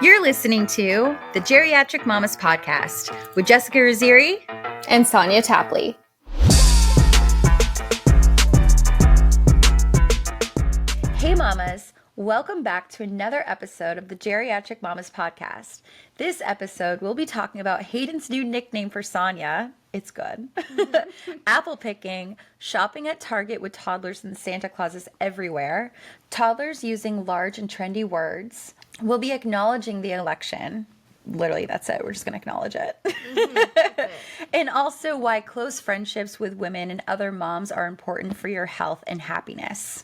You're listening to the Geriatric Mamas Podcast with Jessica Raziri and Sonia Tapley. Hey mamas, welcome back to another episode of the Geriatric Mamas Podcast. This episode we'll be talking about Hayden's new nickname for Sonia. It's good. Apple picking, shopping at Target with toddlers and Santa Clauses everywhere, toddlers using large and trendy words. We'll be acknowledging the election. Literally, that's it. We're just going to acknowledge it. And also why close friendships with women and other moms are important for your health and happiness.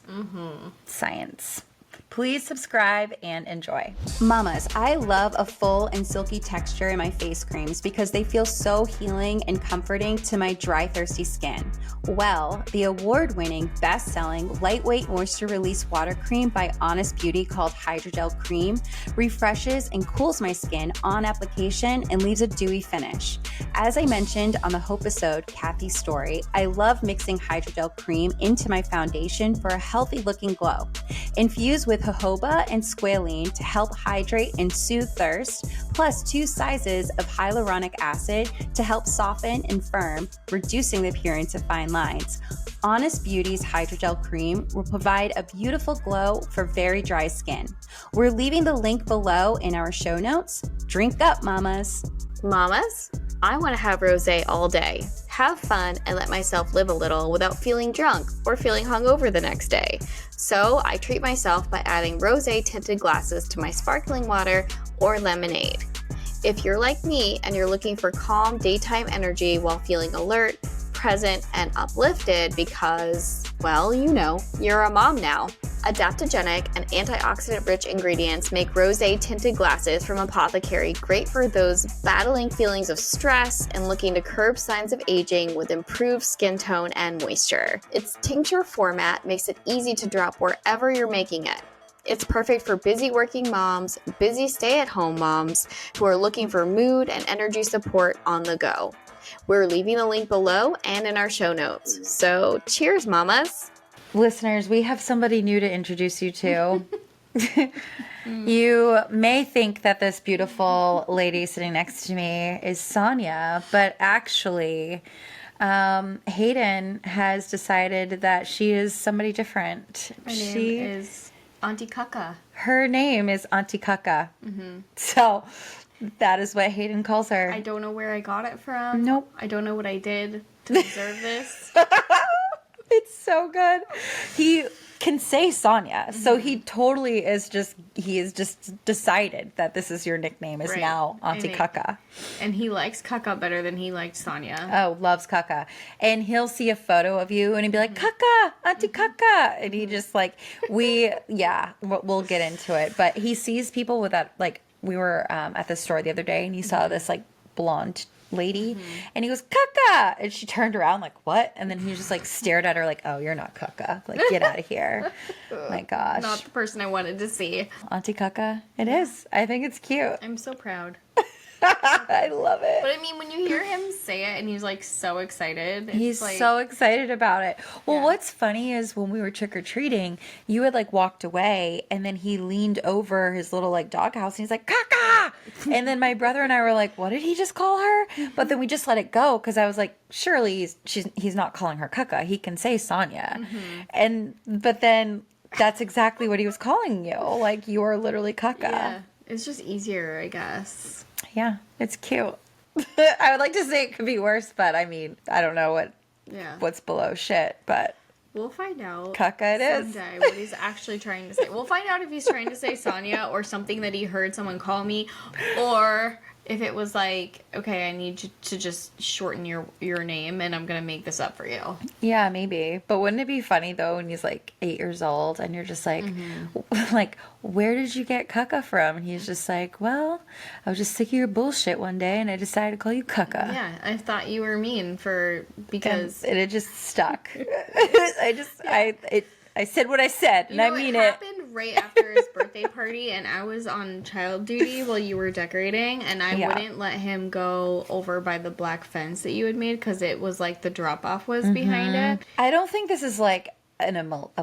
Science. Please subscribe and enjoy. Mamas, I love a full and silky texture in my face creams because they feel so healing and comforting to my dry, thirsty skin. Well, the award-winning, best-selling, lightweight moisture release water cream by Honest Beauty called Hydrogel Cream refreshes and cools my skin on application and leaves a dewy finish. As I mentioned on the Hope-isode, Kathy's story, I love mixing Hydrogel Cream into my foundation for a healthy-looking glow. Infused with jojoba and squalene to help hydrate and soothe thirst, plus 2 sizes of hyaluronic acid to help soften and firm, reducing the appearance of fine lines. Honest Beauty's Hydrogel Cream will provide a beautiful glow for very dry skin. We're leaving the link below in our show notes. Drink up, mamas. Mamas, I want to have rosé all day, have fun, and let myself live a little without feeling drunk or feeling hungover the next day. So I treat myself by adding rosé tinted glasses to my sparkling water or lemonade. If you're like me and you're looking for calm daytime energy while feeling alert, present, and uplifted because, well, you know, you're a mom now. Adaptogenic and antioxidant-rich ingredients make rosé tinted glasses from Apothecary great for those battling feelings of stress and looking to curb signs of aging with improved skin tone and moisture. Its tincture format makes it easy to drop wherever you're making it. It's perfect for busy working moms, busy stay-at-home moms who are looking for mood and energy support on the go. We're leaving the link below and in our show notes. So cheers, mamas. Listeners, we have somebody new to introduce you to. You may think that this beautiful lady sitting next to me is Sonia, but actually, Hayden has decided that she is somebody different. My name is Auntie Kaka. Her name is Auntie Kaka. So that is what Hayden calls her. I don't know where I got it from. Nope. I don't know what I did to deserve this. It's so good. He can say Sonia, so he totally is just, he has just decided that this is your nickname is now Auntie Kaka. And he likes Kaka better than he liked Sonia. Oh, loves Kaka. And he'll see a photo of you and he'll be like, Kaka, Auntie Kaka. And he just like, we'll get into it. But he sees people with that, like, we were at the store the other day and he saw this like blonde lady and he goes, Kaka, and she turned around like, what? And then he just like stared at her like, oh, you're not Kaka, like, get out of here. My gosh, Not the person I wanted to see. Auntie Kaka. It is. I think it's cute. I'm so proud. I love it. But I mean, when you hear him say it and he's like so excited, He's like, so excited about it. Well, Yeah. what's funny is when we were trick-or-treating, you had like walked away and then he leaned over his little like doghouse and he's like, Kaka! And then my brother and I were like, what did he just call her? But then we just let it go because I was like, surely he's not calling her Kaka. He can say Sonia. But then that's exactly what he was calling you. Like, you are literally Kaka. Yeah, it's just easier, I guess. Yeah, it's cute. I would like to say it could be worse, but I mean, I don't know what's below shit, but We'll find out. Kaka it is. Someday what he's actually trying to say. We'll find out if he's trying to say Sonia or something that he heard someone call me, or if it was like, okay, I need you to just shorten your name and I'm going to make this up for you. Yeah, maybe. But wouldn't it be funny though when he's like 8 years old and you're just like, like, where did you get Kaka from? And he's just like, well, I was just sick of your bullshit one day and I decided to call you Kaka. Yeah, I thought you were mean because And it just stuck. I said what I said, and I mean it it. happened right after his birthday party, and I was on child duty while you were decorating, and I wouldn't let him go over by the black fence that you had made because it was like the drop off was behind it. I don't think this is like a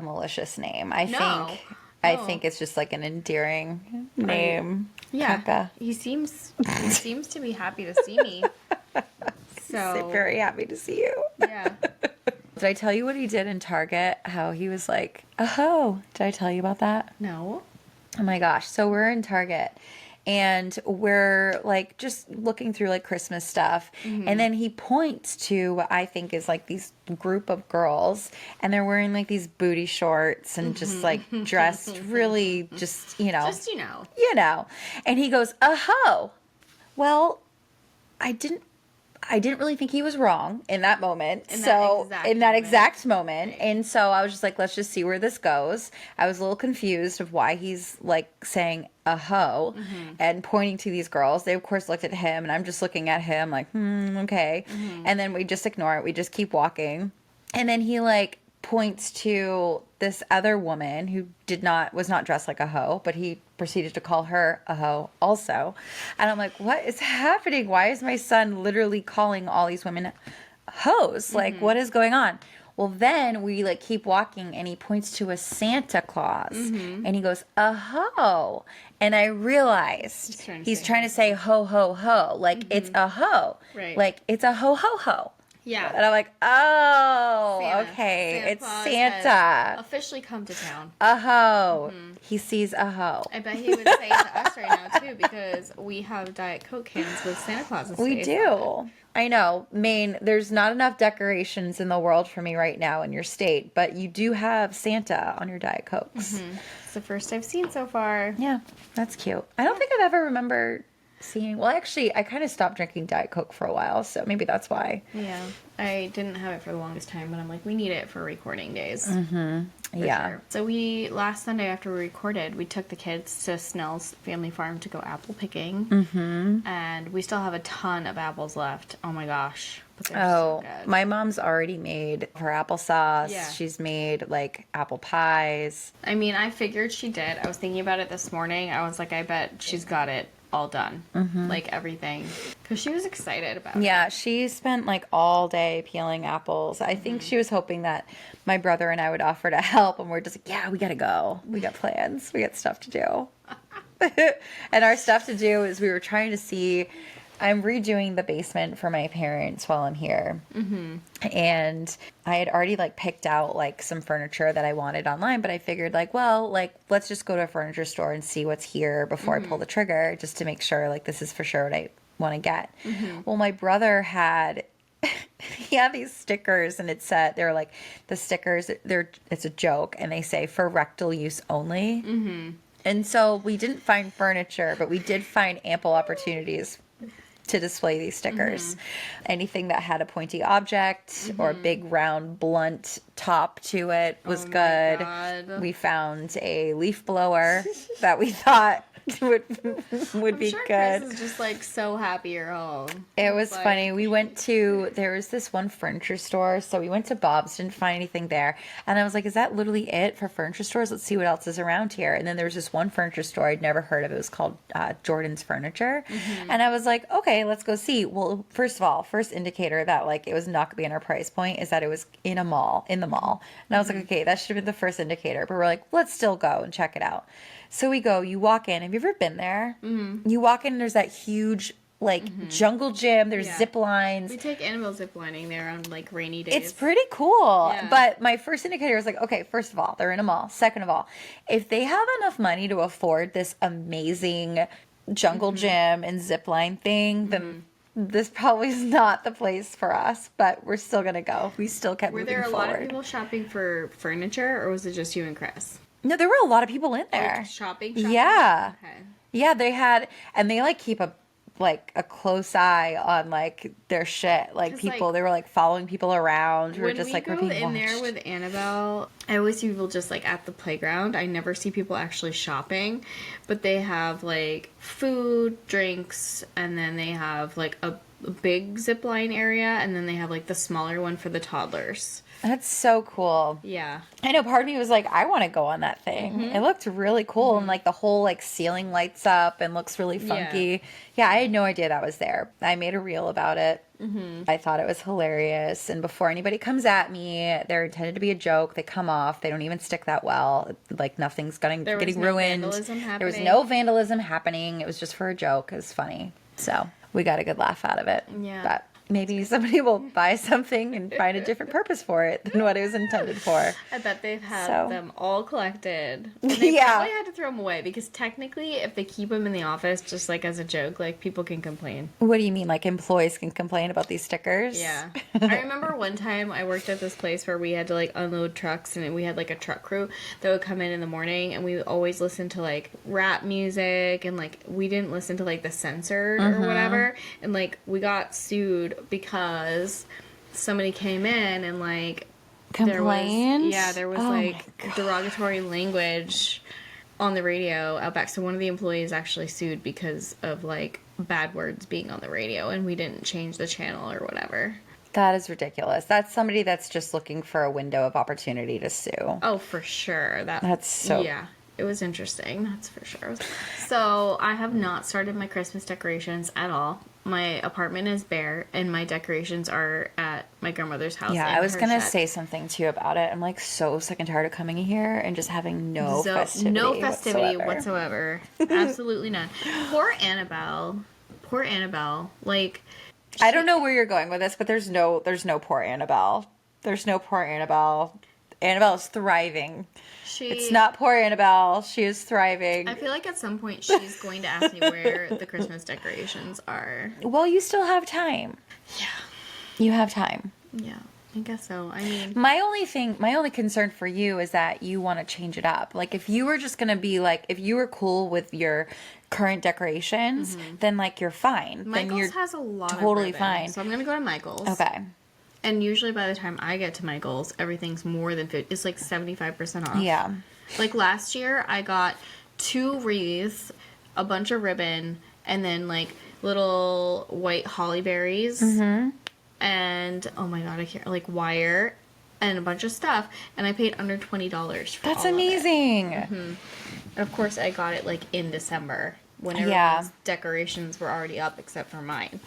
malicious name. I think I think it's just like an endearing name. Yeah. Kaka. He seems to be happy to see me. So Very happy to see you. yeah. Did I tell you what he did in Target? How he was like, oh, did I tell you about that? No. Oh my gosh. So we're in Target and we're like just looking through like Christmas stuff. And then he points to what I think is like these group of girls and they're wearing like these booty shorts and just like dressed really just, Just And he goes, oh, well, I didn't really think he was wrong in that moment. In that exact moment. And so I was just like, let's just see where this goes. I was a little confused of why he's like saying a hoe and pointing to these girls. They of course looked at him and I'm just looking at him like, okay. And then we just ignore it. We just keep walking. And then he like points to this other woman who was not dressed like a hoe, but he proceeded to call her a hoe also. And I'm like, what is happening? Why is my son literally calling all these women hoes? Like, what is going on? Well, then we like keep walking and he points to a Santa Claus and he goes, a hoe. And I realized he's trying to say ho, ho, ho. Like it's a hoe. Right. Like it's a ho, ho, ho. Yeah. And I'm like, oh, Santa. okay. Santa It's Claus Santa. has officially come to town. A hoe. He sees a hoe. I bet he would say it to us right now too because we have Diet Coke cans with Santa Claus's We face do. on it. I know, Maine, there's not enough decorations in the world for me right now in your state, but you do have Santa on your Diet Cokes. It's the first I've seen so far. Yeah, that's cute. I don't think I've ever remembered seeing, well, actually, I kind of stopped drinking Diet Coke for a while, so maybe that's why. Yeah. I didn't have it for the longest time, but I'm like, we need it for recording days. Yeah. Sure. So last Sunday after we recorded, we took the kids to Snell's family farm to go apple picking. And we still have a ton of apples left. Oh my gosh. But they're so good. My mom's already made her applesauce. Yeah. She's made like apple pies. I mean, I figured she did. I was thinking about it this morning. I was like, I bet she's got it all done. Like everything. Because she was excited about it. Yeah, she spent like all day peeling apples. I think she was hoping that my brother and I would offer to help, and we're just like, yeah, we gotta go. We got plans. We got stuff to do. And our stuff to do is we were trying to see, I'm redoing the basement for my parents while I'm here. And I had already like picked out like some furniture that I wanted online, but I figured like, well, like let's just go to a furniture store and see what's here before I pull the trigger, just to make sure like this is for sure what I want to get. Well, my brother had he had these stickers and it said, they're like, the stickers, it's a joke and they say for rectal use only. And so we didn't find furniture, but we did find ample opportunities to display these stickers. Anything that had a pointy object or a big round blunt top to it was good. God. We found a leaf blower that we thought would be sure good. Chris is just like so happy you're home. It was Like- funny. There was this one furniture store. So we went to Bob's, didn't find anything there. And I was like, is that literally it for furniture stores? Let's see what else is around here. And then there was this one furniture store I'd never heard of. It was called Jordan's Furniture. And I was like, okay, let's go see. Well, first of all, first indicator that like it was not going to be in our price point is that it was in the mall. And I was like, okay, that should have been the first indicator. But we're like, let's still go and check it out. So we go, you walk in. Have you ever been there? You walk in and there's that huge, like, jungle gym. There's zip lines. We take Annabelle ziplining there on like rainy days. It's pretty cool. Yeah. But my first indicator was like, okay, first of all, they're in a mall. Second of all, if they have enough money to afford this amazing jungle gym and zip line thing, then this probably is not the place for us, but we're still going to go. We still kept Were moving there a forward. lot of people shopping for furniture, or was it just you and Chris? No, there were a lot of people in there. Like shopping? Yeah. Okay. Yeah, they had, and they like keep a close eye on like their shit. Like 'Cause, people, like, they were like following people around who were When just we like go we're being in there watched. with Annabelle, I always see people just like at the playground. I never see people actually shopping, but they have like food, drinks, and then they have like a big zip line area, and then they have like the smaller one for the toddlers. That's so cool. Yeah. I know part of me was like, I want to go on that thing. It looked really cool. And like the whole like ceiling lights up and looks really funky. Yeah, I had no idea that was there. I made a reel about it. I thought it was hilarious. And before anybody comes at me, they're intended to be a joke. They come off. They don't even stick that well. Like nothing's getting ruined. There was no vandalism happening. It was just for a joke. It was funny. So we got a good laugh out of it. Yeah. But maybe somebody will buy something and find a different purpose for it than what it was intended for. I bet they've had them all collected. And they probably had to throw them away because technically if they keep them in the office just like as a joke, like people can complain. What do you mean? Like employees can complain about these stickers? Yeah. I remember one time I worked at this place where we had to like unload trucks and we had like a truck crew that would come in the morning and we would always listen to like rap music and like we didn't listen to like the censored or whatever. And like we got sued because somebody came in and like complained. There was like derogatory language on the radio out back. So one of the employees actually sued because of like bad words being on the radio, and we didn't change the channel or whatever. That is ridiculous. That's somebody that's just looking for a window of opportunity to sue. Oh, for sure. That's so. Yeah. It was interesting, that's for sure. So, I have not started my Christmas decorations at all. My apartment is bare, and my decorations are at my grandmother's house. Yeah, I was going to say something, too, about it. I'm, like, so sick and tired of coming here and just having no festivity whatsoever. Absolutely none. Poor Annabelle. Like, I don't know where you're going with this, but there's no poor Annabelle. There's no poor Annabelle. Annabelle is thriving. It's not poor Annabelle. She is thriving. I feel like at some point she's going to ask me where the Christmas decorations are. Well, you still have time. Yeah. You have time. Yeah, I guess so. I mean, my only concern for you is that you want to change it up. Like, if you were just going to be like, if you were cool with your current decorations, then like you're fine. Michael's has a lot totally of ribbon, fine. So I'm going to go to Michael's. Okay. And usually by the time I get to Michael's, everything's more than 50. It's like 75% off. Yeah. Like last year, I got 2 wreaths, a bunch of ribbon, and then like little white holly berries. And oh my god, I can't, like wire and a bunch of stuff. And I paid under $20 for That's all amazing. Of it. And of course, I got it like in December when everyone's decorations were already up except for mine.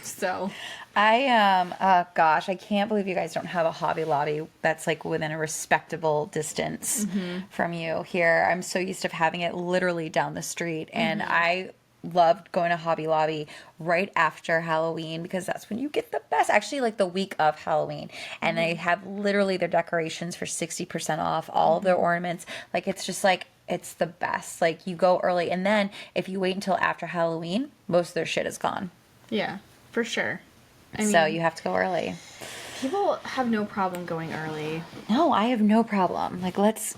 So I gosh, I can't believe you guys don't have a Hobby Lobby that's like within a respectable distance from you here. I'm so used to having it literally down the street, and I loved going to Hobby Lobby right after Halloween because that's when you get the best, actually like the week of Halloween, and they have literally their decorations for 60% off, all of their ornaments. Like, it's just like, it's the best. Like, you go early, and then if you wait until after Halloween, most of their shit is gone. yeah, for sure. I mean, So you have to go early. people have no problem going early. No, I have no problem. Like, let's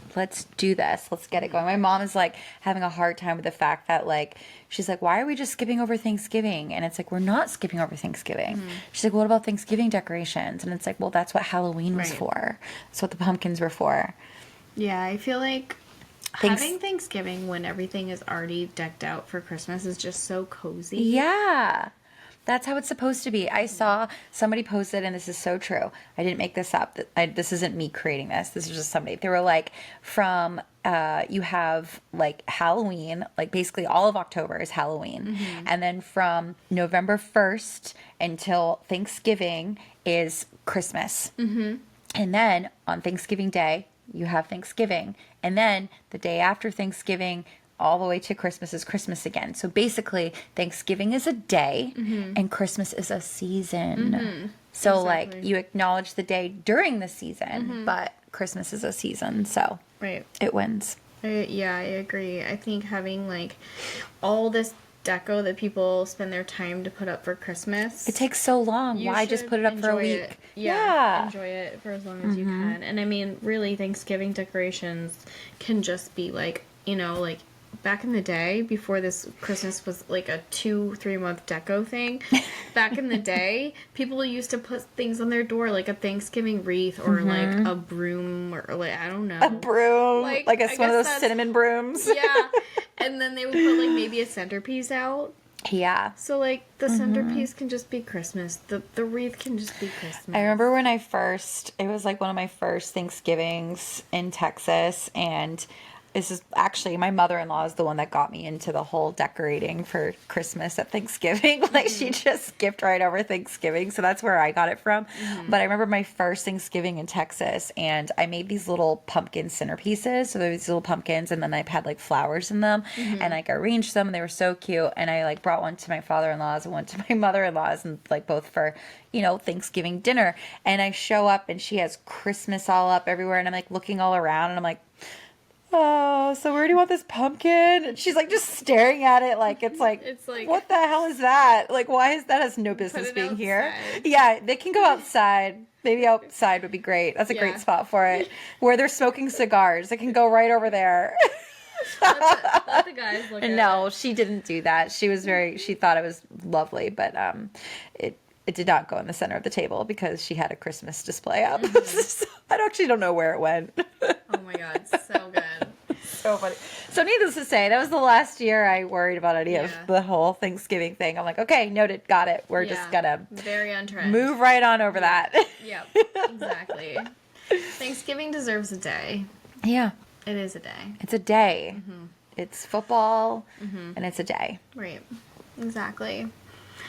do this. Let's get it going. My mom is like having a hard time with the fact that like, she's like, why are we just skipping over Thanksgiving? And it's like, we're not skipping over Thanksgiving. She's like, what about Thanksgiving decorations? And it's like, well, that's what Halloween was for. That's what the pumpkins were for. Yeah, I feel like having Thanksgiving when everything is already decked out for Christmas is just so cozy. Yeah. That's how it's supposed to be. I saw somebody posted, and this is so true. I didn't make this up. This isn't me creating this. This is just somebody. They were like, from, you have like Halloween, like basically all of October is Halloween. And then from November 1st until Thanksgiving is Christmas. And then on Thanksgiving Day, you have Thanksgiving. And then the day after Thanksgiving, all the way to Christmas is Christmas again. So basically, Thanksgiving is a day and Christmas is a season. So like, you acknowledge the day during the season, but Christmas is a season. So it wins. Yeah, I agree. I think having like all this deco that people spend their time to put up for Christmas. It takes so long. Why just put it up for a week? Yeah. Enjoy it for as long as you can. And I mean, really, Thanksgiving decorations can just be like, you know, like back in the day, before this Christmas was like a 2-3 month deco thing, back in the day, people used to put things on their door like a Thanksgiving wreath or like a broom or like, I don't know. A broom? Like it's one of those cinnamon brooms? Yeah. And then they would put like maybe a centerpiece out. Yeah. So, like, the centerpiece can just be Christmas. The wreath can just be Christmas. I remember when it was like one of my first Thanksgivings in Texas, and this is actually my mother-in-law is the one that got me into the whole decorating for Christmas at Thanksgiving. Like she just skipped right over Thanksgiving, so that's where I got it from. But I remember my first Thanksgiving in Texas, and I made these little pumpkin centerpieces. So there were these little pumpkins, and then I had like flowers in them, and like arranged them, and they were so cute. And I like brought one to my father-in-law's and one to my mother-in-law's, and like both for Thanksgiving dinner. And I show up, and she has Christmas all up everywhere, and I'm like looking all around, and I'm like, oh, so where do you want this pumpkin? And she's like just staring at it like it's like what the hell is that? Like that has no business being here. Yeah, they can go outside. Maybe outside would be great. That's a great spot for it. Where they're smoking cigars. It can go right over there. Let the guys look at it. No, she didn't do that. She thought it was lovely, but it did not go in the center of the table because she had a Christmas display up. So I actually don't know where it went. Oh my God, so good. So funny. So needless to say, that was the last year I worried about any of the whole Thanksgiving thing. I'm like, okay, noted, got it. We're just gonna very on trend. Move right on over that. Yep, exactly. Thanksgiving deserves a day. Yeah. It is a day. It's a day. It's football, and it's a day. Right. Exactly.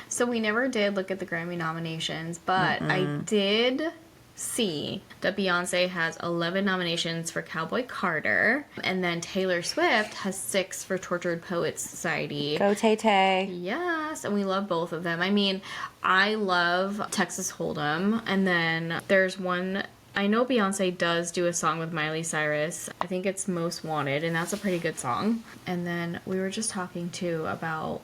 So we never did look at the Grammy nominations, but I did see that Beyonce has 11 nominations for Cowboy Carter, and then Taylor Swift has 6 for Tortured Poets Society. Go Tay-Tay. Yes, and we love both of them. I mean, I love Texas Hold'em, and then there's one... I know Beyonce does do a song with Miley Cyrus. I think it's Most Wanted, and that's a pretty good song. And then we were just talking, too, about...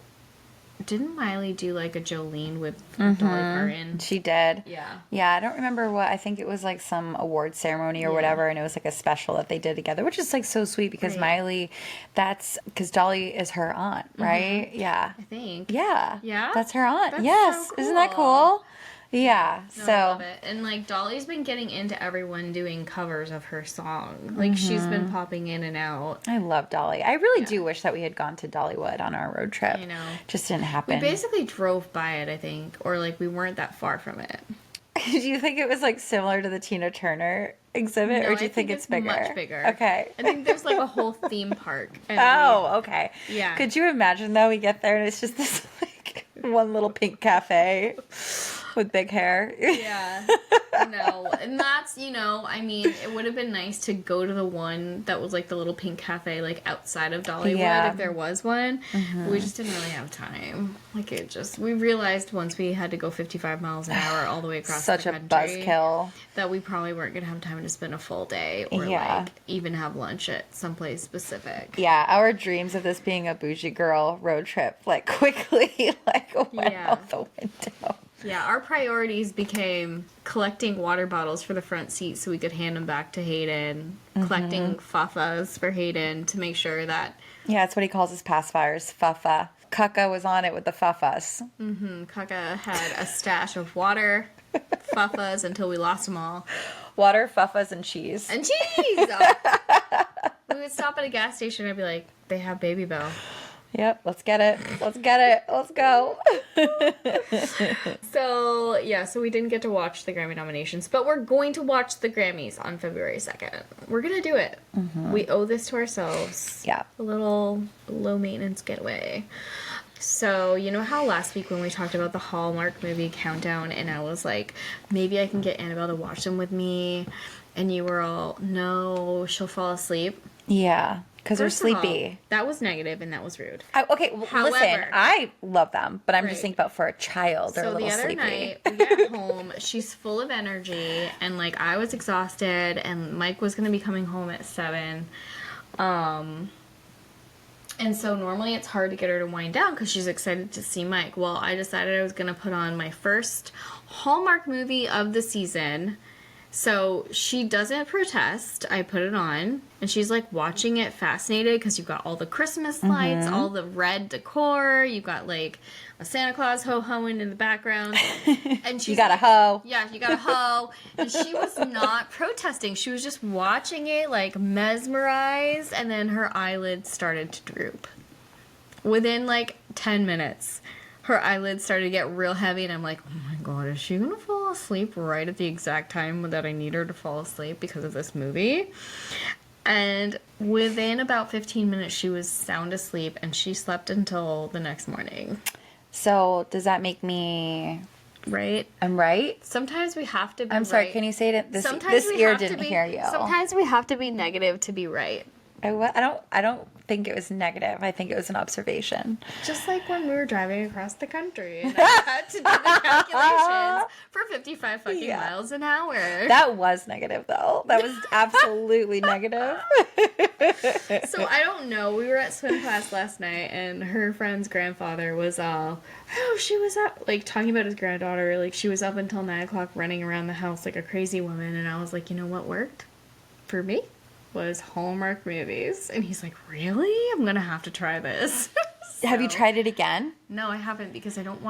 Didn't Miley do like a Jolene with Dolly Parton? She did. Yeah. Yeah, I don't remember what. I think it was like some award ceremony or whatever, and it was like a special that they did together, which is like so sweet because Miley, because Dolly is her aunt, right? Yeah. I think. Yeah. Yeah? That's her aunt. That's Yes. so Isn't that cool. cool? Yeah. No, So. I love it. And like Dolly's been getting into everyone doing covers of her song. Like she's been popping in and out. I love Dolly. I really do wish that we had gone to Dollywood on our road trip. I know. Just didn't happen. We basically drove by it, I think, or like we weren't that far from it. Do you think it was like similar to the Tina Turner exhibit, No, or do you I think it's bigger? Much bigger. Okay. I think there's like a whole theme park. And Okay. Yeah. Could you imagine though? We get there and it's just this like one little pink cafe with big hair. Yeah. No. And that's, I mean, it would have been nice to go to the one that was like the little pink cafe, like outside of Dollywood if there was one. We just didn't really have time. Like we realized once we had to go 55 miles an hour all the way across Such the a country buzzkill. that we probably weren't going to have time to spend a full day or like even have lunch at someplace specific. Yeah, our dreams of this being a bougie girl road trip like quickly went out the window. Yeah, our priorities became collecting water bottles for the front seat so we could hand them back to Hayden, collecting fafas for Hayden to make sure that... Yeah, that's what he calls his pacifiers, fafa. Kaka was on it with the fafas. Kaka had a stash of water, fafas, until we lost them all. Water, fafas, and cheese. And cheese! We would stop at a gas station and I'd be like, they have Baby Bell. Yep, let's get it. Let's get it. Let's go. So we didn't get to watch the Grammy nominations, but we're going to watch the Grammys on February 2nd. We're going to do it. We owe this to ourselves. Yeah. A little low-maintenance getaway. So, you know how last week when we talked about the Hallmark movie countdown and I was like, maybe I can get Annabelle to watch them with me, and you were all, no, she'll fall asleep. Yeah. Because we're First of all, sleepy. that was negative and that was rude. Okay, well, However, listen, I love them, but I'm just Right. thinking about for a child, they're a So little the other sleepy. night, we get home, she's full of energy, and, like, I was exhausted, and Mike was going to be coming home at 7. And so normally it's hard to get her to wind down because she's excited to see Mike. Well, I decided I was going to put on my first Hallmark movie of the season. So she doesn't protest. I put it on, and she's like watching it fascinated because you've got all the Christmas lights, all the red decor. You've got like a Santa Claus ho-hoing in the background. And she's You got a hoe. Yeah, you got a hoe. And she was not protesting. She was just watching it like mesmerized, and then her eyelids started to droop. Within like 10 minutes, her eyelids started to get real heavy, and I'm like, oh my god, is she gonna fall asleep right at the exact time that I need her to fall asleep because of this movie? And within about 15 minutes, she was sound asleep, and she slept until the next morning. So does that make me Right? I'm right? Sometimes we have to be I'm sorry, right. can you say it? This Sometimes we ear have to didn't be- hear you. Sometimes we have to be negative to be right. I don't think it was negative. I think it was an observation. Just like when we were driving across the country and I had to do the calculations for 55 fucking miles an hour. That was negative, though. That was absolutely negative. So I don't know. We were at swim class last night, and her friend's grandfather was all, oh, she was up, like, talking about his granddaughter. Like, she was up until 9 o'clock running around the house like a crazy woman. And I was like, you know what worked for me? Was Hallmark movies. And he's like, really? I'm gonna have to try this. Have you tried it again? No, I haven't, because I don't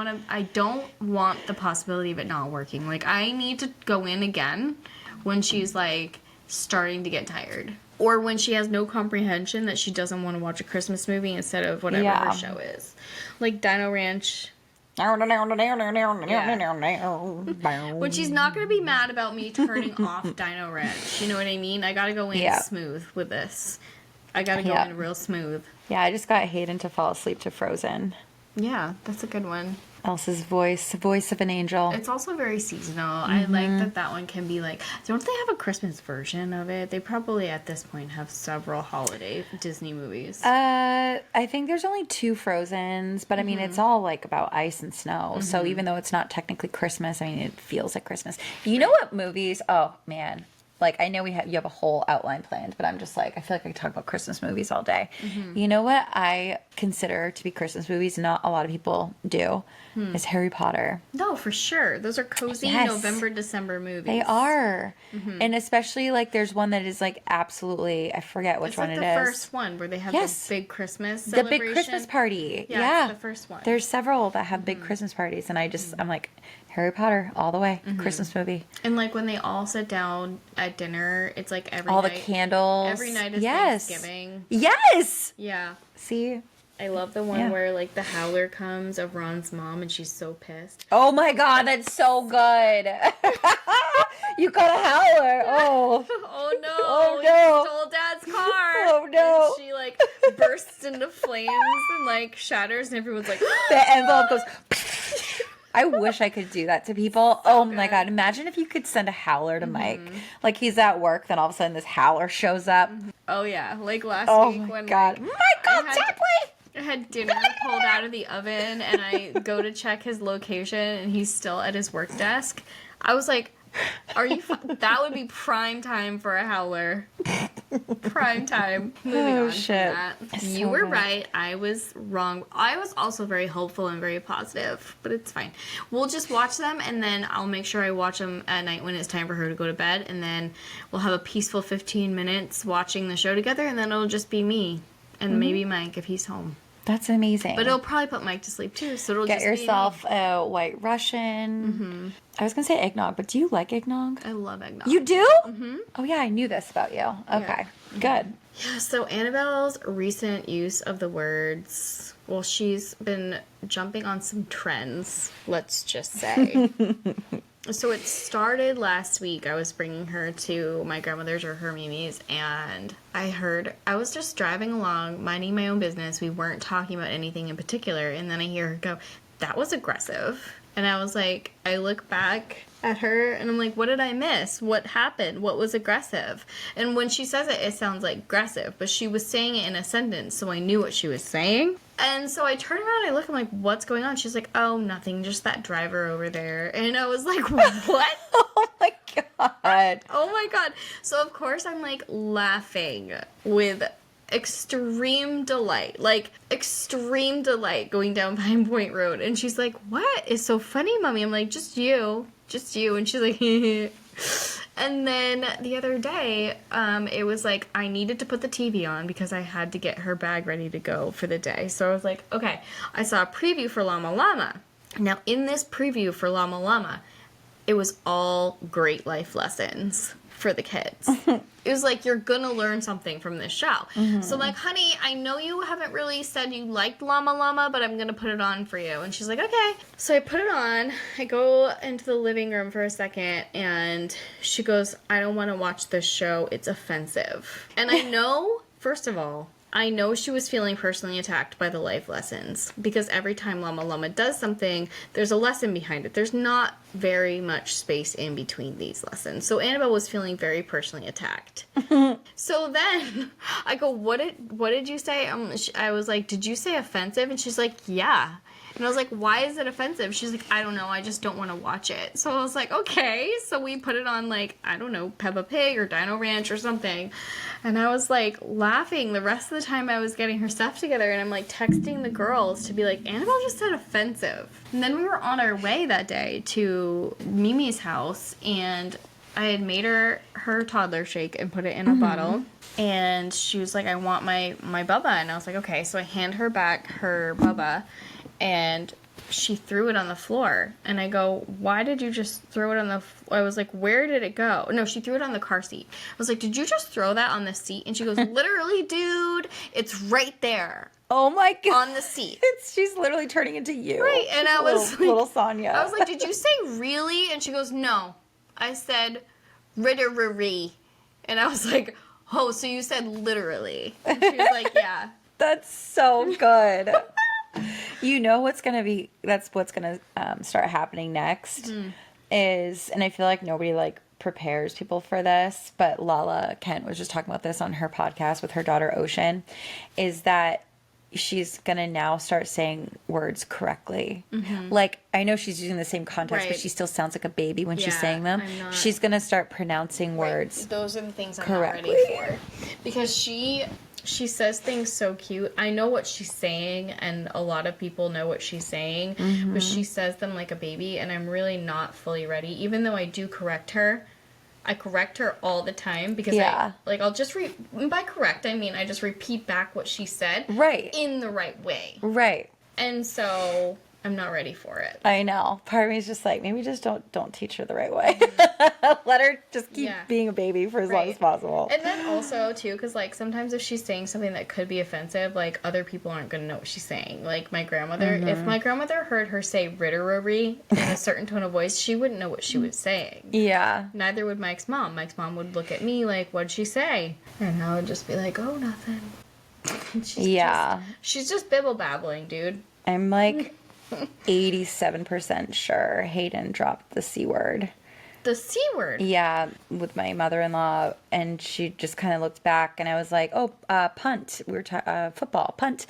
want the possibility of it not working. Like, I need to go in again when she's like starting to get tired, or when she has no comprehension that she doesn't want to watch a Christmas movie instead of whatever her show is. Like Dino Ranch. When she's not going to be mad about me turning off Dino Ranch. You know what I mean? I got to go in smooth with this. I got to go in real smooth. Yeah, I just got Hayden to fall asleep to Frozen. Yeah, that's a good one. Elsa's voice of an angel. It's also very seasonal. I like that one can be like, don't they have a Christmas version of it? They probably at this point have several holiday Disney movies. I think there's only 2 Frozens, but I mean, it's all like about ice and snow. So even though it's not technically Christmas, I mean, it feels like Christmas. You know what movies? Oh man. Like, I know you have a whole outline planned, but I'm just like, I feel like I could talk about Christmas movies all day. You know what I consider to be Christmas movies, not a lot of people do, is Harry Potter. No, for sure. Those are cozy November, December movies. They are. And especially, like, there's one that is, like, absolutely, I forget which one it is. It's like the first one where they have the big Christmas celebration. The big Christmas party. Yeah, it's the first one. There's several that have big Christmas parties, and I'm like, Harry Potter, all the way. Christmas movie. And, like, when they all sit down at dinner, it's like every all night. The candles. Every night is Thanksgiving. Yes! Yeah. See? I love the one where, like, the howler comes of Ron's mom, and she's so pissed. Oh, my God, that's so good. You got a howler. Oh. Oh, no. Oh, no. You stole Dad's car. Oh, no. And she, like, bursts into flames and, like, shatters, and everyone's like... The envelope goes... I wish I could do that to people. Oh my God. Imagine if you could send a howler to Mike. Like, he's at work, then all of a sudden this howler shows up. Oh, yeah. Like last week when... God. Like, Michael Tapley! I had dinner pulled out of the oven, and I go to check his location, and he's still at his work desk. I was like, are you... That would be prime time for a howler. Prime time. Moving on shit. from that. So You were good. right. I was wrong. I was also very hopeful and very positive, but it's fine. We'll just watch them, and then I'll make sure I watch them at night when it's time for her to go to bed, and then we'll have a peaceful 15 minutes watching the show together, and then it'll just be me and maybe Mike if he's home. That's amazing. But it'll probably put Mike to sleep too, so it'll Get just yourself a White Russian. I was going to say eggnog, but do you like eggnog? be me. I love eggnog. You do? Oh, yeah, I knew this about you. Okay, good. Yeah, so Annabelle's recent use of the words, well, she's been jumping on some trends, let's just say. So it started last week. I was bringing her to my grandmother's or her Mimi's, and I was just driving along, minding my own business. We weren't talking about anything in particular, and then I hear her go, that was aggressive. And I was like, I look back at her, and I'm like, what did I miss? What happened? What was aggressive? And when she says it, it sounds like aggressive, but she was saying it in a sentence, so I knew what she was saying. And so I turn around and I look, I'm like, what's going on? She's like, oh, nothing, just that driver over there. And I was like, what? Oh, my God. Oh, my God. So, of course, I'm, like, laughing with extreme delight going down Pine Point Road. And she's like, what is so funny, Mommy? I'm like, just you. And she's like, And then the other day, it was like I needed to put the TV on because I had to get her bag ready to go for the day. So I was like, okay, I saw a preview for Llama Llama. Now, in this preview for Llama Llama, it was all great life lessons for the kids. It was like, you're gonna learn something from this show. So like, honey, I know you haven't really said you liked Llama Llama, but I'm gonna put it on for you. And she's like, okay. So I put it on. I go into the living room for a second, and she goes, I don't want to watch this show. It's offensive. And I know, first of all, I know she was feeling personally attacked by the life lessons, because every time Llama Llama does something, there's a lesson behind it. There's not very much space in between these lessons. So Annabelle was feeling very personally attacked. So then I go, what did you say? I was like, did you say offensive? And she's like, yeah. And I was like, why is it offensive? She's like, I don't know. I just don't want to watch it. So I was like, okay. So we put it on, like, I don't know, Peppa Pig or Dino Ranch or something. And I was, like, laughing the rest of the time I was getting her stuff together. And I'm, like, texting the girls to be like, Annabelle just said offensive. And then we were on our way that day to Mimi's house. And I had made her toddler shake and put it in a bottle. And she was like, I want my Bubba. And I was like, okay. So I hand her back her Bubba. And she threw it on the floor. And I go, why did you just throw it on the I was like, where did it go? No, she threw it on the car seat. I was like, did you just throw that on the seat? And she goes, literally, dude, it's right there. Oh my God. On the seat. She's literally turning into you. Right. And I was like, little Sonia. I was like, did you say really? And she goes, no. I said, ritterary. And I was like, oh, so you said literally. And she was like, yeah. That's so good. You know what's going to be, that's what's going to start happening next is, and I feel like nobody like prepares people for this, but Lala Kent was just talking about this on her podcast with her daughter Ocean, is that she's going to now start saying words correctly. Like, I know she's using the same context, but she still sounds like a baby when she's saying them. She's going to start pronouncing words. Those are the things I'm correctly. not ready for. Because she says things so cute. I know what she's saying, and a lot of people know what she's saying, but she says them like a baby, and I'm really not fully ready. Even though I do correct her, I correct her all the time because I'll just by correct I mean I just repeat back what she said in the right way. Right. And so I'm not ready for it. I know. Part of me is just like, maybe just don't teach her the right way. Let her just keep being a baby for as long as possible. And then also, too, because, like, sometimes if she's saying something that could be offensive, like, other people aren't going to know what she's saying. Like, my grandmother, if my grandmother heard her say ritterary in a certain tone of voice, she wouldn't know what she was saying. Yeah. Neither would Mike's mom. Mike's mom would look at me like, what'd she say? And I would just be like, oh, nothing. She's just bibble-babbling, dude. I'm, like, 87% sure Hayden dropped the C word. The C word? Yeah, with my mother-in-law, and she just kind of looked back, and I was like, oh, punt. We were football. Punt.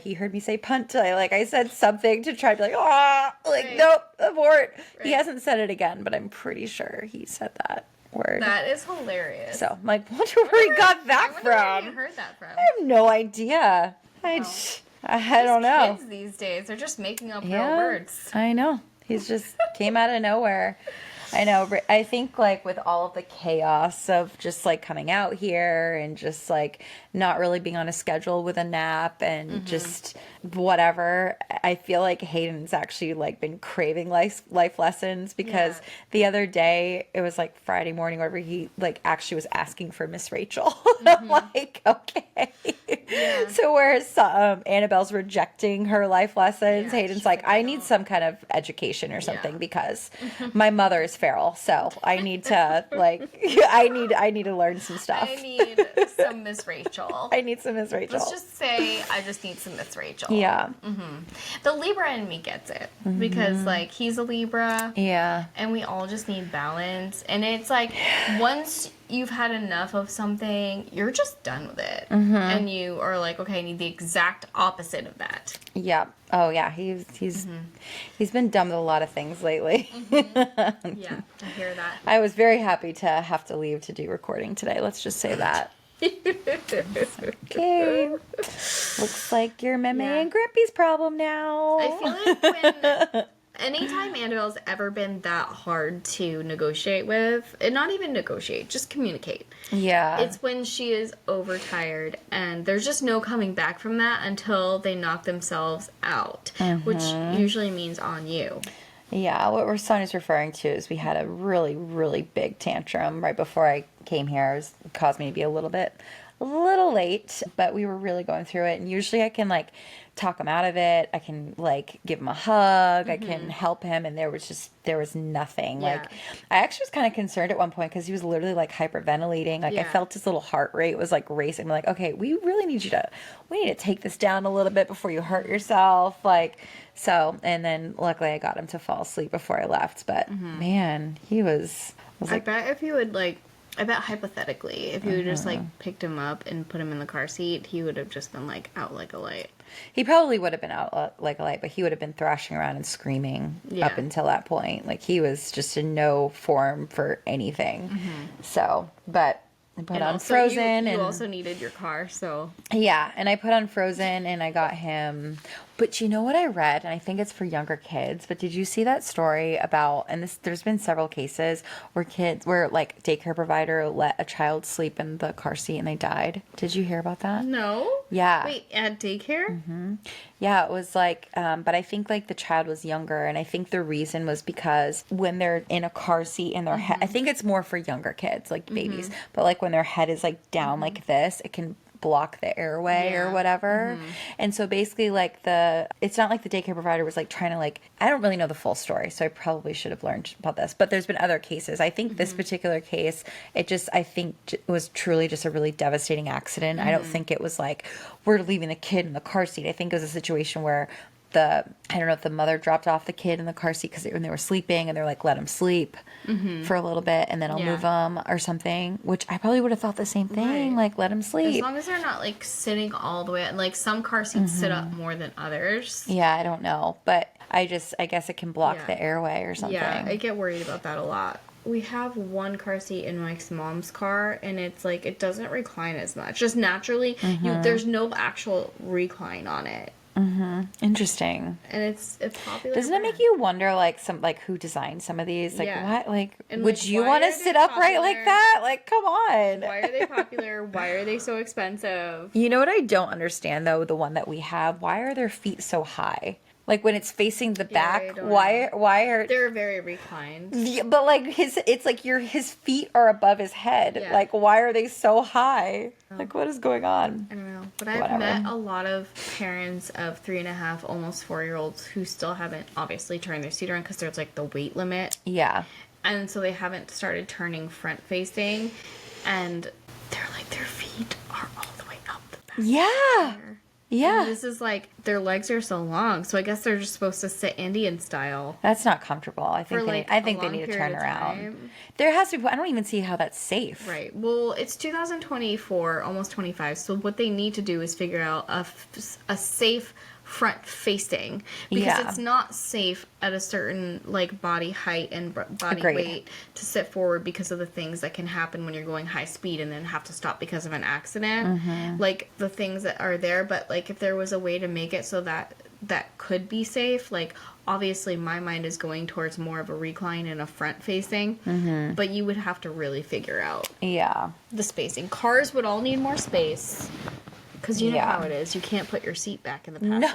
He heard me say punt. I said something to try to be like, nope, abort. Right. He hasn't said it again, but I'm pretty sure he said that word. That is hilarious. So I'm like, wonder where he got that from. Where you heard that from? I have no idea. I don't know. Kids these days, they're just making up real words. I know. He's just came out of nowhere. I know. I think, like, with all of the chaos of just, like, coming out here and just, like, not really being on a schedule with a nap and just whatever, I feel like Hayden's actually, like, been craving life lessons because the other day, it was, like, Friday morning where he, like, actually was asking for Miss Rachel. I'm like, okay. Yeah. So whereas Annabelle's rejecting her life lessons, Hayden's like, I need some kind of education or something because my mother is feral, so I need to I need to learn some stuff. I need some Miss Rachel. I need some Miss Rachel. Let's just say I just need some Miss Rachel. Yeah. The Libra in me gets it because like he's a Libra. Yeah. And we all just need balance. And it's like once you've had enough of something, you're just done with it. And you are like, okay, I need the exact opposite of that. Yeah. Oh yeah. He's been done with a lot of things lately. Yeah, I hear that. I was very happy to have to leave to do recording today. Let's just say that. Okay. Looks like you're Meme and Grimpy's problem now. I feel like when anytime Annabelle's ever been that hard to negotiate with, and not even negotiate, just communicate. Yeah. It's when she is overtired and there's just no coming back from that until they knock themselves out, which usually means on you. Yeah, what Sonia's referring to is we had a really, really big tantrum right before I came here. It caused me to be a little late, but we were really going through it. And usually I can like talk him out of it. I can like give him a hug. I can help him. And there was nothing. Yeah. Like I actually was kind of concerned at one point because he was literally like hyperventilating. Like I felt his little heart rate was like racing. I'm like, okay, we need to take this down a little bit before you hurt yourself. Like, so, and then luckily I got him to fall asleep before I left. But man, he was I bet if you would like, I bet hypothetically, if you just like picked him up and put him in the car seat, he would have just been like out like a light. He probably would have been out like a light, but he would have been thrashing around and screaming up until that point. Like he was just in no form for anything. So, but I put on Frozen. You also needed your car, so. Yeah, and I put on Frozen and I got him. But you know what I read, and I think it's for younger kids, but did you see that story about, and there's been several cases where like daycare provider let a child sleep in the car seat and they died. Did you hear about that? No. Yeah. Wait, at daycare? Yeah, it was like, but I think like the child was younger, and I think the reason was because when they're in a car seat and their head, I think it's more for younger kids, like babies, but like when their head is like down like this, it can block the airway or whatever. And so basically like it's not like the daycare provider was like trying to like, I don't really know the full story, so I probably should have learned about this, but there's been other cases. I think this particular case, I think it was truly just a really devastating accident. I don't think it was like we're leaving the kid in the car seat. I think it was a situation where I don't know if the mother dropped off the kid in the car seat when they were sleeping, and they're like, let him sleep for a little bit and then I'll move him or something, which I probably would have thought the same thing, like let him sleep. As long as they're not like sitting all the way, and like some car seats sit up more than others. Yeah, I don't know, but I guess it can block the airway or something. Yeah, I get worried about that a lot. We have one car seat in Mike's mom's car, and it's like it doesn't recline as much. Just naturally, there's no actual recline on it. Interesting. And it's popular. Doesn't it make you wonder, like, who designed some of these? Like, what? Like, and, would like, you why want to are they sit upright like popular? that? Like, come on. Why are they popular? Why are they so expensive? You know what I don't understand, though? The one that we have, why are their feet so high? Like when it's facing the back, why are they're very reclined? Yeah, but like it's like his feet are above his head. Yeah. Like why are they so high? Like what is going on? I don't know. But I've met a lot of parents of 3.5, almost 4-year-olds who still haven't obviously turned their seat around because there's like the weight limit. Yeah. And so they haven't started turning front facing, and they're like their feet are all the way up the back. Yeah. Yeah. And this is like their legs are so long, so I guess they're just supposed to sit Indian style. That's not comfortable. I think they need to turn around. There has to be. I don't even see how that's safe. Right. Well, it's 2024, almost 25. So what they need to do is figure out a safe front facing, because it's not safe at a certain like body height and body weight to sit forward because of the things that can happen when you're going high speed and then have to stop because of an accident. Like the things that are there, but like if there was a way to make it so that could be safe, like obviously my mind is going towards more of a recline and a front facing, but you would have to really figure out the spacing. Cars would all need more space. Because you know how it is. You can't put your seat back in the passenger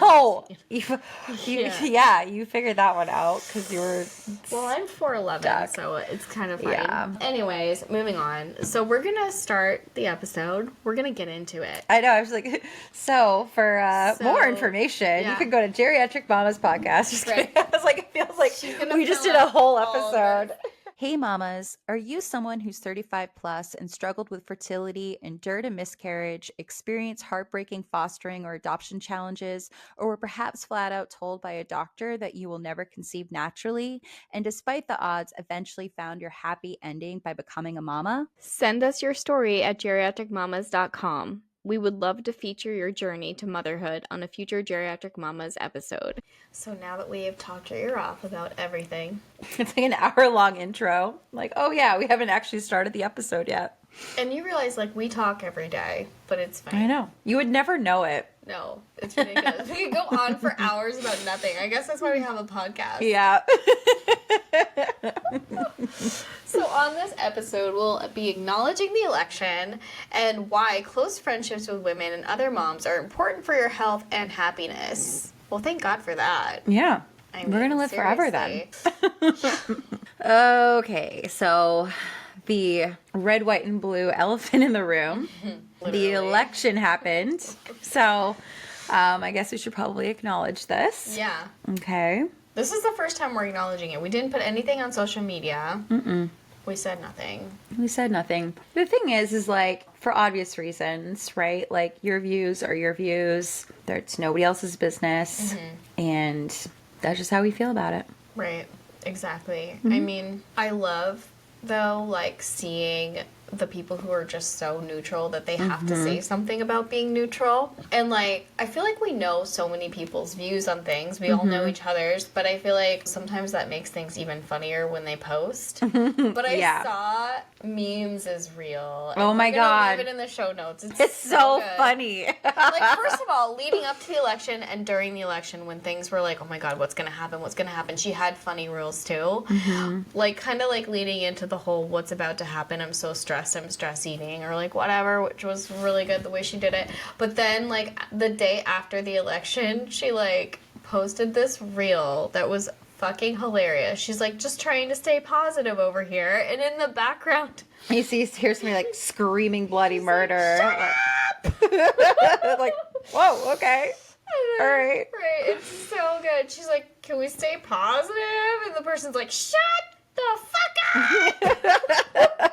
seat. You figured that one out because you were... Well, I'm 4'11", so it's kind of fine. Yeah. Anyways, moving on. So we're going to start the episode. We're going to get into it. I know. I was like, for more information, you can go to Geriatric Mama's podcast. Just kidding. I was like, it feels like we just did a whole episode. Hey mamas, are you someone who's 35 plus and struggled with fertility, endured a miscarriage, experienced heartbreaking fostering or adoption challenges, or were perhaps flat out told by a doctor that you will never conceive naturally, and despite the odds, eventually found your happy ending by becoming a mama? Send us your story at geriatricmamas.com. We would love to feature your journey to motherhood on a future Geriatric Mamas episode. So now that we have talked your ear off about everything. It's like an hour-long intro. Like, oh yeah, we haven't actually started the episode yet. And you realize, like, we talk every day, but it's fine. I know. You would never know it. No, it's ridiculous. We could go on for hours about nothing. I guess that's why we have a podcast. Yeah. So on this episode, we'll be acknowledging the election and why close friendships with women and other moms are important for your health and happiness. Well, thank God for that. Yeah. I We're going to mean, live forever then. seriously. Okay, so the red, white, and blue elephant in the room. The Literally. election happened. So I guess we should probably acknowledge this. Yeah. Okay. This is the first time we're acknowledging it. We didn't put anything on social media. We said nothing. We said nothing. The thing is like, for obvious reasons, right? Like, your views are your views. It's nobody else's business. And that's just how we feel about it. Right. Exactly. I mean, I love, though, like, seeing the people who are just so neutral that they have to say something about being neutral. And, like, I feel like we know so many people's views on things. We all know each other's, but I feel like sometimes that makes things even funnier when they post. But I Yeah. saw memes is real. And Oh my we're gonna God. leave it in the show notes. It's so good. funny. Like, first of all, leading up to the election and during the election, when things were like, oh my God, what's gonna happen, she had funny rules too. Like, kind of like leading into the whole what's about to happen, I'm so stressed, I'm stress eating, or like whatever, which was really good the way she did it. But then, like, the day after the election, she, like, posted this reel that was fucking hilarious. She's like, just trying to stay positive over here, and in the background, You hear somebody like screaming bloody murder. Like, whoa, okay. All right. Right, it's so good. She's like, can we stay positive? And the person's like, shut the fuck up!